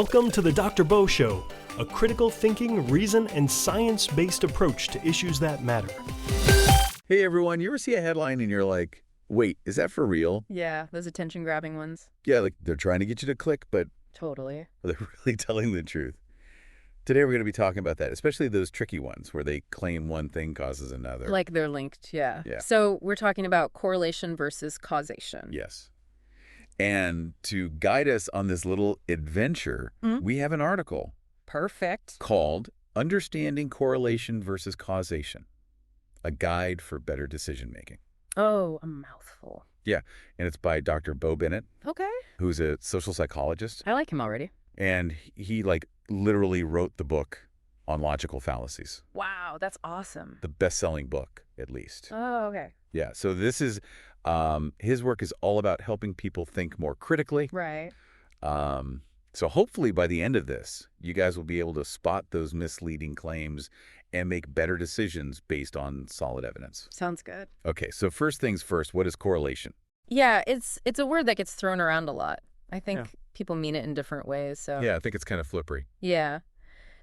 Welcome to the Dr. Bo Show, a critical thinking, reason, and science-based approach to issues that matter. Hey everyone, you ever see a headline and you're like, wait, is that for real? Yeah, those attention-grabbing ones. Yeah, like they're trying to get you to click, but Totally. they're really telling the truth. Today we're going to be talking about that, especially those tricky ones where they claim one thing causes another. Like they're linked, yeah. Yeah. So we're talking about correlation versus causation. Yes. And to guide us on this little adventure, we have an article Perfect. called Understanding Correlation versus Causation, a guide for better decision making. Oh, a mouthful. Yeah, and it's by Dr. Bo Bennett, Okay. who's a social psychologist. I like him already. And he literally wrote the book on logical fallacies. Wow, that's awesome. The best-selling book, at least. Oh, okay. Yeah, so this is, his work is all about helping people think more critically. Right. So hopefully by the end of this, you guys will be able to spot those misleading claims and make better decisions based on solid evidence. Sounds good. Okay, so first things first, what is correlation? Yeah, it's a word that gets thrown around a lot. I think people mean it in different ways, so. Yeah, I think it's kind of flippery. Yeah.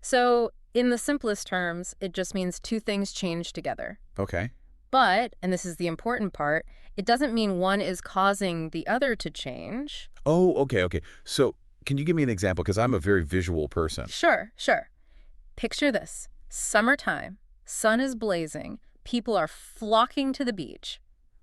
So in the simplest terms, it just means two things change together. Okay. But, and this is the important part, it doesn't mean one is causing the other to change. Oh, okay. So can you give me an example? Because I'm a very visual person. Sure. Picture this. Summertime, sun is blazing, people are flocking to the beach.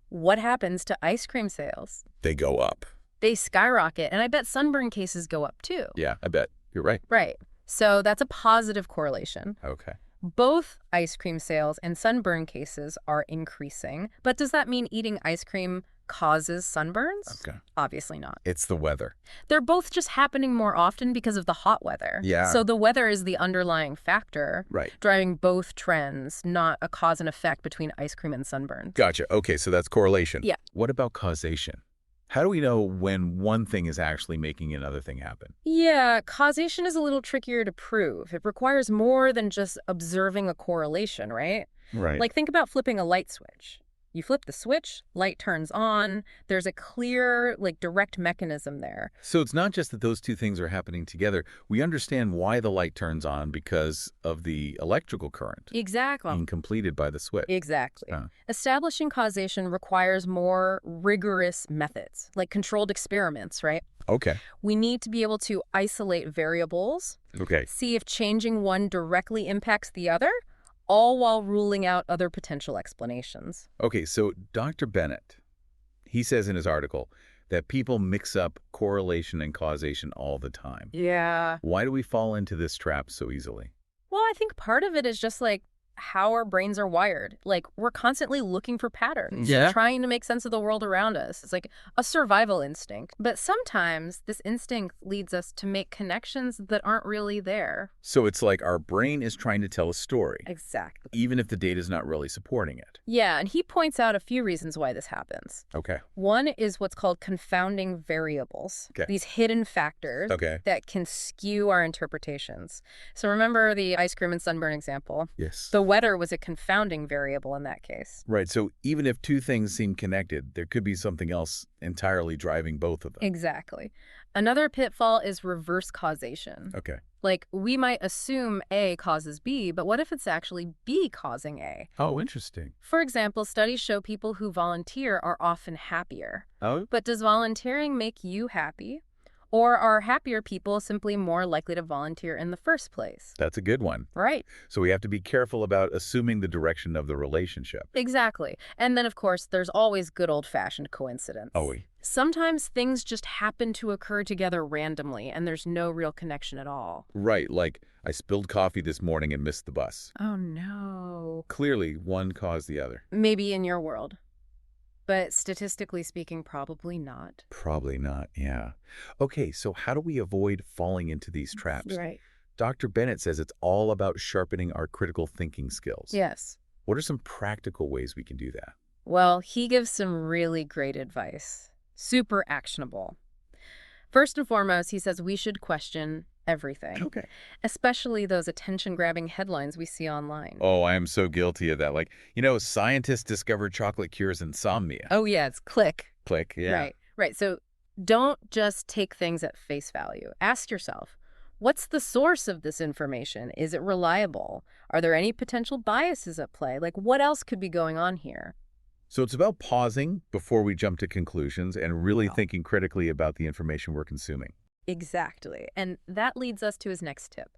What happens to ice cream sales? They go up. They skyrocket, and I bet sunburn cases go up too. Yeah, I bet. You're right. Right. So that's a positive correlation. Okay. Both ice cream sales and sunburn cases are increasing. But does that mean eating ice cream causes sunburns? Okay. Obviously not. It's the weather. They're both just happening more often because of the hot weather. Yeah. So the weather is the underlying factor. Right. Driving both trends, not a cause and effect between ice cream and sunburn. Gotcha. Okay, so that's correlation. Yeah. What about causation? How do we know when one thing is actually making another thing happen? Yeah, causation is a little trickier to prove. It requires more than just observing a correlation, right? Right. Like, think about flipping a light switch. You flip the switch, light turns on. There's a clear, direct mechanism there. So it's not just that those two things are happening together. We understand why the light turns on because of the electrical current Exactly. being completed by the switch. Exactly. Huh. Establishing causation requires more rigorous methods, like controlled experiments, right? Okay. We need to be able to isolate variables, Okay. see if changing one directly impacts the other, all while ruling out other potential explanations. Okay, so Dr. Bennett, he says in his article that people mix up correlation and causation all the time. Yeah. Why do we fall into this trap so easily? Well, I think part of it is just how our brains are wired. We're constantly looking for patterns, trying to make sense of the world around us. It's like a survival instinct. But sometimes this instinct leads us to make connections that aren't really there. So it's like our brain is trying to tell a story, Exactly. even if the data is not really supporting it. Yeah, and he points out a few reasons why this happens. Okay. One is what's called confounding variables. Okay. These hidden factors that can skew our interpretations. So remember the ice cream and sunburn example? Yes. The weather was a confounding variable in that case. Right, so even if two things seem connected, there could be something else entirely driving both of them. Exactly. Another pitfall is reverse causation. Okay. We might assume A causes B, but what if it's actually B causing A? Oh, interesting. For example, studies show people who volunteer are often happier. Oh? But does volunteering make you happy? Or are happier people simply more likely to volunteer in the first place? That's a good one. Right. So we have to be careful about assuming the direction of the relationship. Exactly. And then, of course, there's always good old-fashioned coincidence. Oh, Sometimes things just happen to occur together randomly, and there's no real connection at all. right, like I spilled coffee this morning and missed the bus. Oh, no. Clearly, one caused the other. Maybe in your world. But statistically speaking, probably not. Probably not, yeah. Okay, so how do we avoid falling into these traps? Right. Dr. Bennett says it's all about sharpening our critical thinking skills. Yes. What are some practical ways we can do that? Well, he gives some really great advice. Super actionable. First and foremost, he says we should question everything. Okay. Especially those attention-grabbing headlines we see online. Oh, I am so guilty of that. Scientists discovered chocolate cures insomnia. Oh, yeah, it's click. Click, yeah. Right. So don't just take things at face value. Ask yourself, What's the source of this information? Is it reliable? Are there any potential biases at play? Like, what else could be going on here? So it's about pausing before we jump to conclusions and really Oh. thinking critically about the information we're consuming. Exactly. And that leads us to his next tip.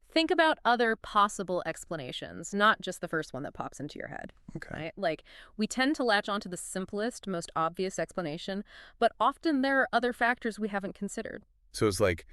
Think about other possible explanations, not just the first one that pops into your head. Okay. Right? Like, we tend to latch onto the simplest, most obvious explanation, but often there are other factors we haven't considered. So it's like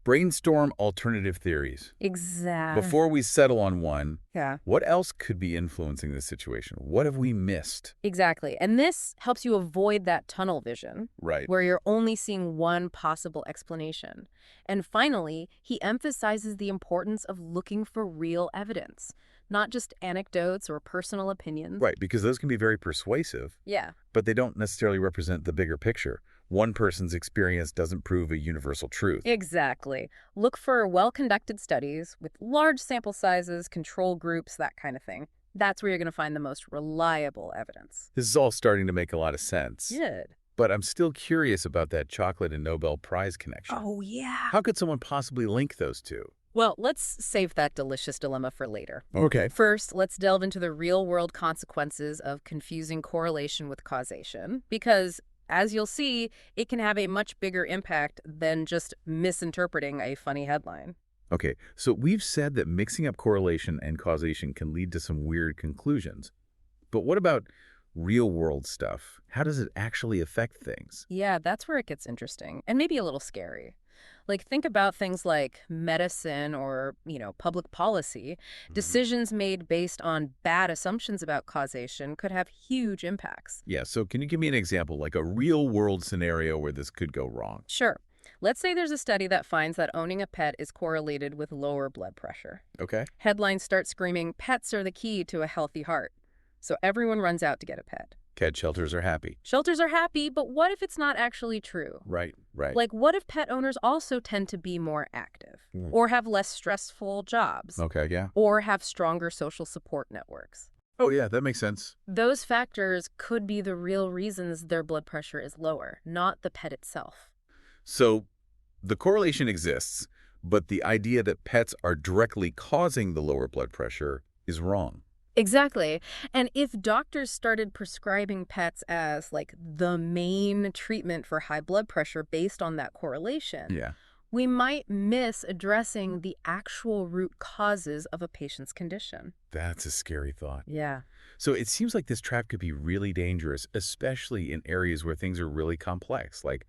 brainstorm alternative theories. Exactly. Before we settle on one, Yeah. what else could be influencing this situation? What have we missed? Exactly. And this helps you avoid that tunnel vision Right. where you're only seeing one possible explanation. And finally, he emphasizes the importance of looking for real evidence, not just anecdotes or personal opinions. Right, because those can be very persuasive, Yeah. but they don't necessarily represent the bigger picture. One person's experience doesn't prove a universal truth. Exactly. Look for well-conducted studies with large sample sizes, control groups, that kind of thing. That's where you're going to find the most reliable evidence. This is all starting to make a lot of sense. Good. But I'm still curious about that chocolate and Nobel Prize connection. Oh, yeah. How could someone possibly link those two? Well, let's save that delicious dilemma for later. Okay. First, let's delve into the real-world consequences of confusing correlation with causation, because as you'll see, it can have a much bigger impact than just misinterpreting a funny headline. Okay, so we've said that mixing up correlation and causation can lead to some weird conclusions. But what about real-world stuff? How does it actually affect things? Yeah, that's where it gets interesting and maybe a little scary. Like, think about things like medicine or, public policy. Decisions made based on bad assumptions about causation could have huge impacts. Yeah, so can you give me an example, like a real-world scenario where this could go wrong? Sure. Let's say there's a study that finds that owning a pet is correlated with lower blood pressure. Okay. Headlines start screaming, "Pets are the key to a healthy heart." So everyone runs out to get a pet. Cat shelters are happy. Shelters are happy, but what if it's not actually true? Right. Like, what if pet owners also tend to be more active, or have less stressful jobs, Okay, yeah. or have stronger social support networks? Oh, yeah, that makes sense. Those factors could be the real reasons their blood pressure is lower, not the pet itself. So the correlation exists, but the idea that pets are directly causing the lower blood pressure is wrong. Exactly. And if doctors started prescribing pets as, like, the main treatment for high blood pressure based on that correlation, Yeah. we might miss addressing the actual root causes of a patient's condition. That's a scary thought. Yeah. So it seems like this trap could be really dangerous, especially in areas where things are really complex, like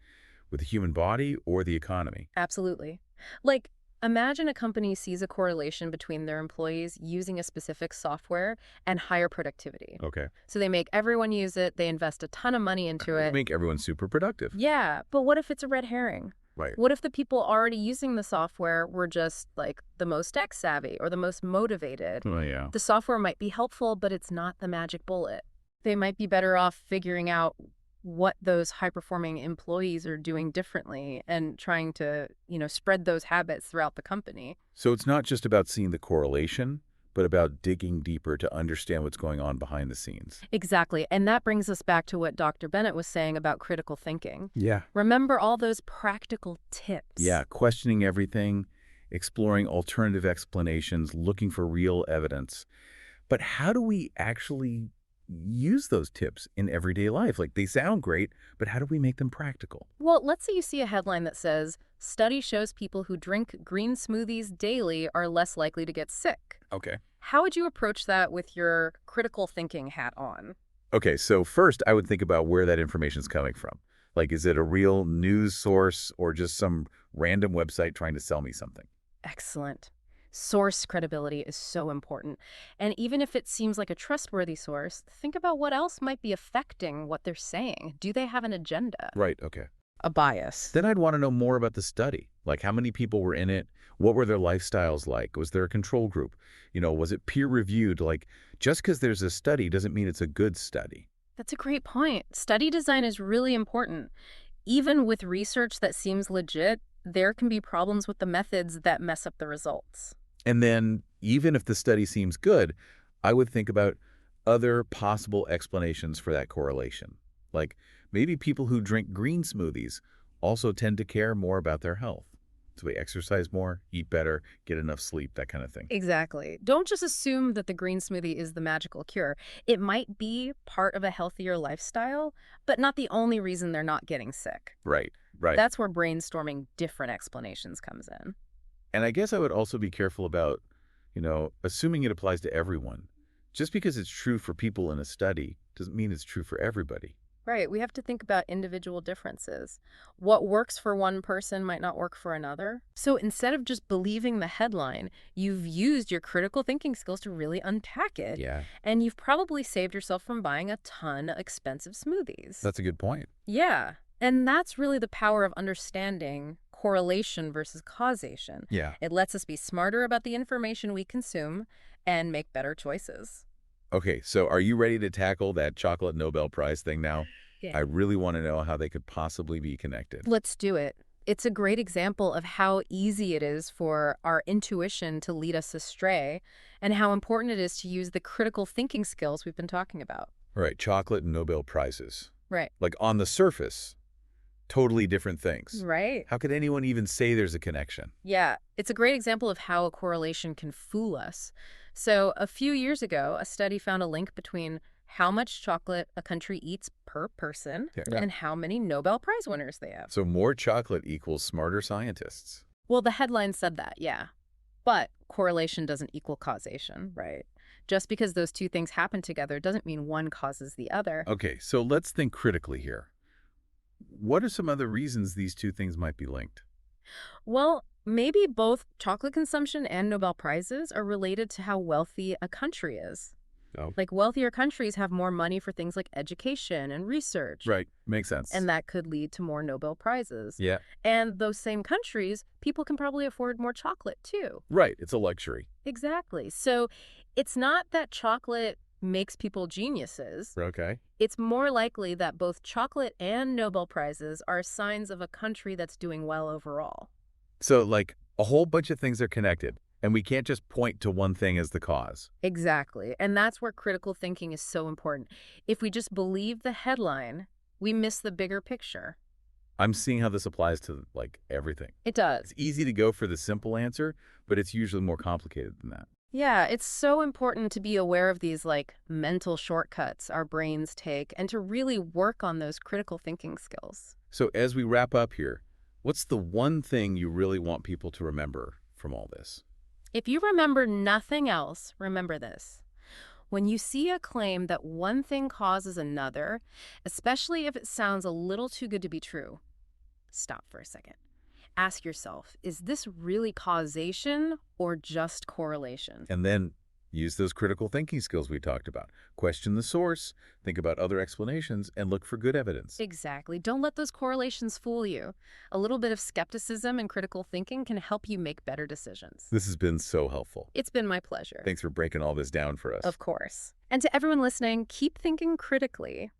with the human body or the economy. Absolutely. Like, imagine a company sees a correlation between their employees using a specific software and higher productivity. Okay. So they make everyone use it, they invest a ton of money into it. Make everyone super productive. Yeah, but what if it's a red herring? Right. What if the people already using the software were just, like, the most tech savvy or the most motivated? Oh, yeah. The software might be helpful, but it's not the magic bullet. They might be better off figuring out what those high-performing employees are doing differently and trying to, spread those habits throughout the company. So it's not just about seeing the correlation, but about digging deeper to understand what's going on behind the scenes. Exactly. And that brings us back to what Dr. Bennett was saying about critical thinking. Yeah. Remember all those practical tips? Yeah, questioning everything, exploring alternative explanations, looking for real evidence. But how do we actually use those tips in everyday life? Like, they sound great, but how do we make them practical? Well, let's say you see a headline that says, "Study shows people who drink green smoothies daily are less likely to get sick." Okay. How would you approach that with your critical thinking hat on? Okay, so first I would think about where that information is coming from. Like, is it a real news source or just some random website trying to sell me something? Excellent. Source credibility is so important. And even if it seems like a trustworthy source, think about what else might be affecting what they're saying. Do they have an agenda? Right, okay. A bias. Then I'd want to know more about the study. Like, how many people were in it? What were their lifestyles like? Was there a control group? Was it peer-reviewed? Like, just because there's a study doesn't mean it's a good study. That's a great point. Study design is really important. Even with research that seems legit, there can be problems with the methods that mess up the results. And then, even if the study seems good, I would think about other possible explanations for that correlation. Like, maybe people who drink green smoothies also tend to care more about their health. So we exercise more, eat better, get enough sleep, that kind of thing. Exactly. Don't just assume that the green smoothie is the magical cure. It might be part of a healthier lifestyle, but not the only reason they're not getting sick. Right, right. That's where brainstorming different explanations comes in. And I guess I would also be careful about, assuming it applies to everyone. Just because it's true for people in a study doesn't mean it's true for everybody. Right. We have to think about individual differences. What works for one person might not work for another. So instead of just believing the headline, you've used your critical thinking skills to really unpack it. Yeah, And you've probably saved yourself from buying a ton of expensive smoothies. that's a good point. Yeah. And that's really the power of understanding correlation versus causation. Yeah. It lets us be smarter about the information we consume and make better choices. Okay, so are you ready to tackle that chocolate Nobel Prize thing now? Yeah. I really want to know how they could possibly be connected. Let's do it. It's a great example of how easy it is for our intuition to lead us astray and how important it is to use the critical thinking skills we've been talking about. All right, chocolate and Nobel Prizes. Right. Like on the surface, totally different things. Right. How could anyone even say there's a connection? Yeah, it's a great example of how a correlation can fool us. So a few years ago, a study found a link between how much chocolate a country eats per person Yeah. and how many Nobel Prize winners they have. So more chocolate equals smarter scientists. Well, the headline said that, yeah. But correlation doesn't equal causation, right? Just because those two things happen together doesn't mean one causes the other. Okay, so let's think critically here. What are some other reasons these two things might be linked? Well, maybe both chocolate consumption and Nobel Prizes are related to how wealthy a country is. Oh. Like wealthier countries have more money for things like education and research. Right, makes sense. And that could lead to more Nobel Prizes. Yeah. And those same countries, people can probably afford more chocolate too. Right, it's a luxury. Exactly. So it's not that chocolate makes people geniuses. Okay. It's more likely that both chocolate and Nobel Prizes are signs of a country that's doing well overall. So, like, a whole bunch of things are connected, and we can't just point to one thing as the cause. Exactly. And that's where critical thinking is so important. If we just believe the headline, we miss the bigger picture. I'm seeing how this applies to, like, everything. It does. It's easy to go for the simple answer, but it's usually more complicated than that. Yeah, it's so important to be aware of these like mental shortcuts our brains take and to really work on those critical thinking skills. So as we wrap up here, what's the one thing you really want people to remember from all this? If you remember nothing else, remember this. When you see a claim that one thing causes another, especially if it sounds a little too good to be true, stop for a second. Ask yourself, is this really causation or just correlation? And then use those critical thinking skills we talked about. Question the source, think about other explanations, and look for good evidence. Exactly. Don't let those correlations fool you. A little bit of skepticism and critical thinking can help you make better decisions. This has been so helpful. It's been my pleasure. Thanks for breaking all this down for us. Of course. And to everyone listening, keep thinking critically.